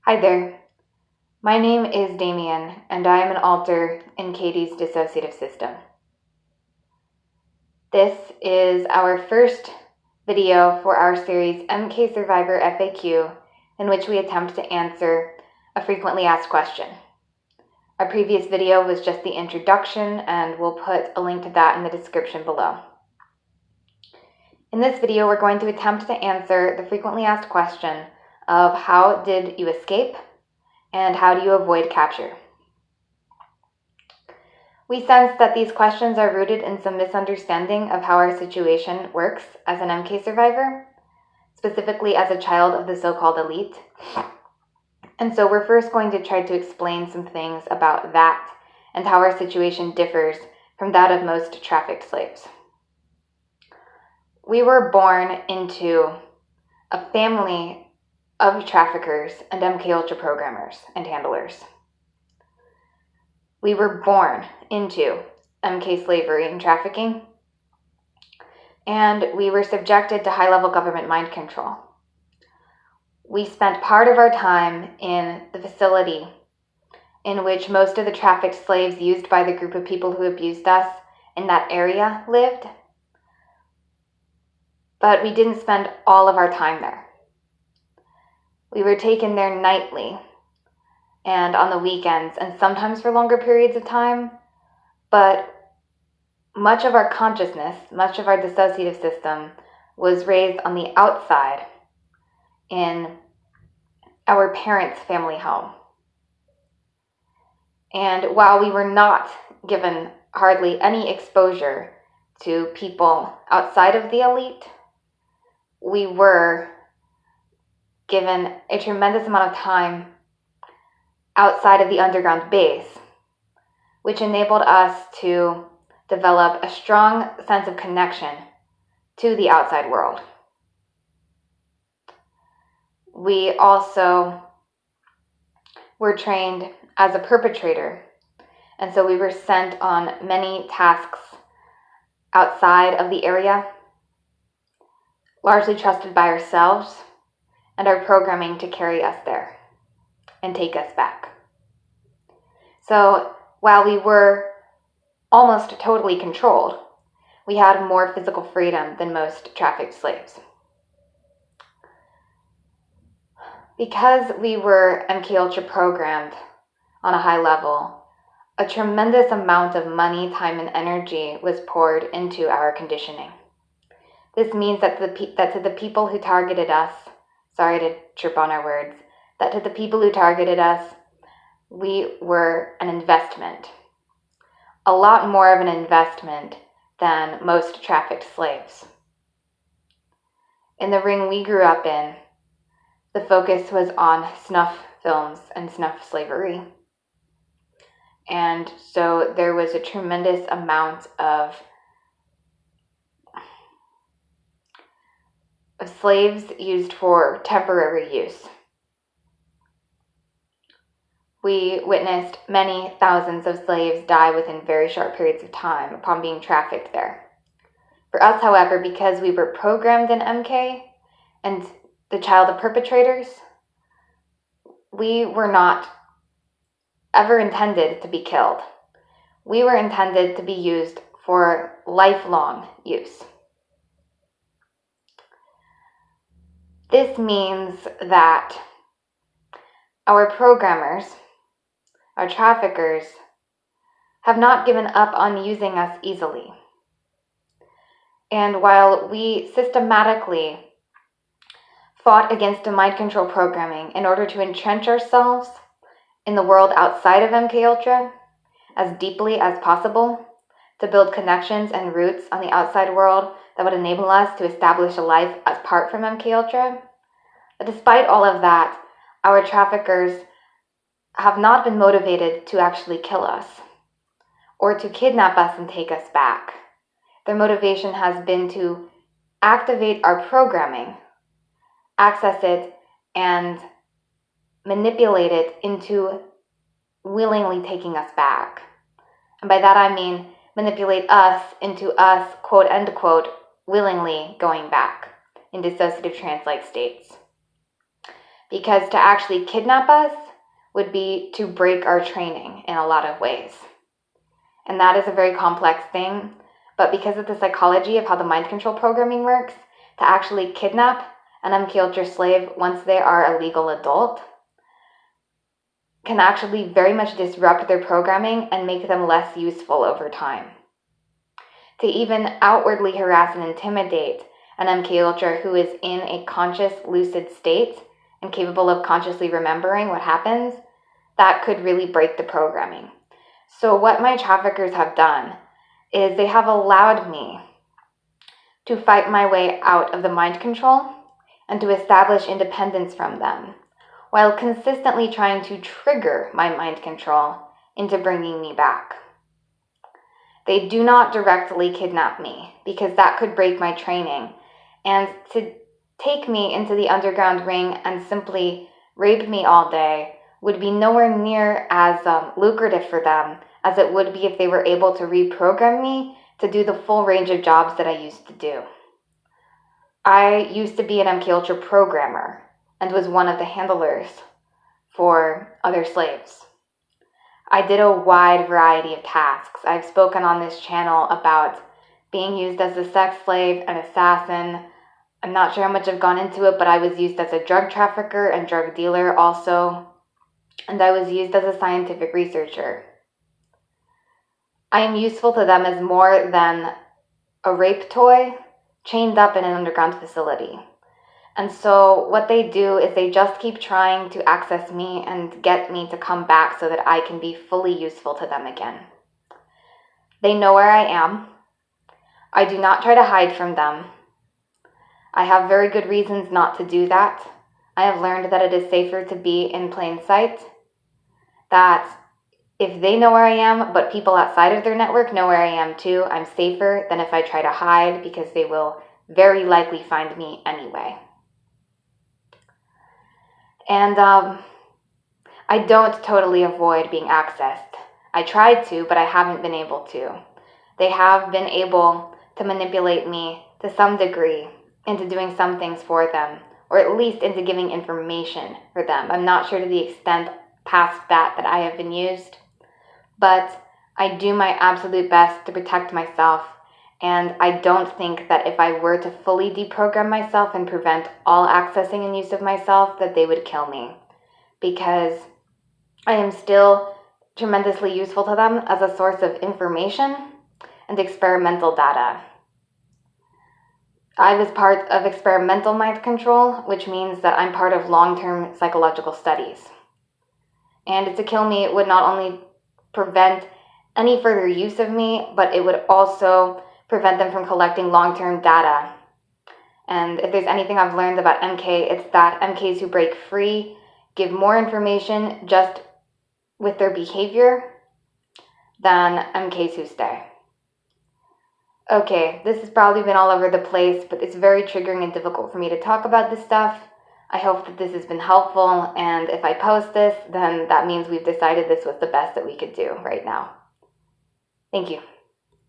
Hi there. My name is Damien, and I am an alter in Katie's dissociative system. This is our first video for our series MK Survivor FAQ, in which we attempt to answer a frequently asked question. Our previous video was just the introduction, and we'll put a link to that in the description below. In this video, we're going to attempt to answer the frequently asked question of how did you escape and how do you avoid capture? We sense that these questions are rooted in some misunderstanding of how our situation works as an MK survivor, specifically as a child of the so-called elite. And so we're first going to try to explain some things about that and how our situation differs from that of most trafficked slaves. We were born into a family of traffickers and MK Ultra programmers and handlers. We were born into MK slavery and trafficking, and we were subjected to high-level government mind control. We spent part of our time in the facility in which most of the trafficked slaves used by the group of people who abused us in that area lived, but we didn't spend all of our time there. We were taken there nightly and on the weekends and sometimes for longer periods of time, but much of our consciousness, much of our dissociative system was raised on the outside in our parents' family home. And while we were not given hardly any exposure to people outside of the elite, we were given a tremendous amount of time outside of the underground base, which enabled us to develop a strong sense of connection to the outside world. We also were trained as a perpetrator, and so we were sent on many tasks outside of the area, largely trusted by ourselves and our programming to carry us there and take us back. So while we were almost totally controlled, we had more physical freedom than most trafficked slaves. Because we were MK Ultra programmed on a high level, a tremendous amount of money, time, and energy was poured into our conditioning. This means that to the people who targeted us, sorry to trip on our words, that to the people who targeted us, we were an investment. A lot more of an investment than most trafficked slaves. In the ring we grew up in, the focus was on snuff films and snuff slavery. And so there was a tremendous amount of slaves used for temporary use. We witnessed many thousands of slaves die within very short periods of time upon being trafficked there. For us, however, because we were programmed in MK and the child of perpetrators, we were not ever intended to be killed. We were intended to be used for lifelong use. This means that our programmers, our traffickers, have not given up on using us easily. And while we systematically fought against the mind control programming in order to entrench ourselves in the world outside of MK Ultra as deeply as possible, to build connections and roots on the outside world that would enable us to establish a life apart from MK Ultra. But despite all of that, our traffickers have not been motivated to actually kill us or to kidnap us and take us back. Their motivation has been to activate our programming, access it, and manipulate it into willingly taking us back. And by that I mean manipulate us into us, quote unquote, willingly going back in dissociative trance-like states. because to actually kidnap us would be to break our training in a lot of ways. And that is a very complex thing, but because of the psychology of how the mind control programming works, to actually kidnap an MKUltra slave once they are a legal adult can actually very much disrupt their programming and make them less useful over time. To even outwardly harass and intimidate an MKUltra who is in a conscious, lucid state and capable of consciously remembering what happens, that could really break the programming. So what my traffickers have done is they have allowed me to fight my way out of the mind control and to establish independence from them, while consistently trying to trigger my mind control into bringing me back. They do not directly kidnap me, because that could break my training, and to take me into the underground ring and simply rape me all day would be nowhere near as lucrative for them as it would be if they were able to reprogram me to do the full range of jobs that I used to do. I used to be an MKUltra programmer and was one of the handlers for other slaves. I did a wide variety of tasks. I've spoken on this channel about being used as a sex slave, an assassin. I'm not sure how much I've gone into it, but I was used as a drug trafficker and drug dealer also, and I was used as a scientific researcher. I am useful to them as more than a rape toy chained up in an underground facility. And so what they do is they just keep trying to access me and get me to come back so that I can be fully useful to them again. They know where I am. I do not try to hide from them. I have very good reasons not to do that. I have learned that it is safer to be in plain sight, that if they know where I am, but people outside of their network know where I am too, I'm safer than if I try to hide, because they will very likely find me anyway. And I don't totally avoid being accessed. I tried to, but I haven't been able to. They have been able to manipulate me to some degree into doing some things for them, or at least into giving information for them. I'm not sure to the extent past that I have been used, but I do my absolute best to protect myself, and I don't think that if I were to fully deprogram myself and prevent all accessing and use of myself, that they would kill me, because I am still tremendously useful to them as a source of information and experimental data. I was part of experimental mind control, which means that I'm part of long-term psychological studies. And to kill me would not only prevent any further use of me, but it would also prevent them from collecting long-term data. And if there's anything I've learned about MK, it's that MKs who break free give more information just with their behavior than MKs who stay. Okay, this has probably been all over the place, but it's very triggering and difficult for me to talk about this stuff. I hope that this has been helpful, and if I post this, then that means we've decided this was the best that we could do right now. Thank you.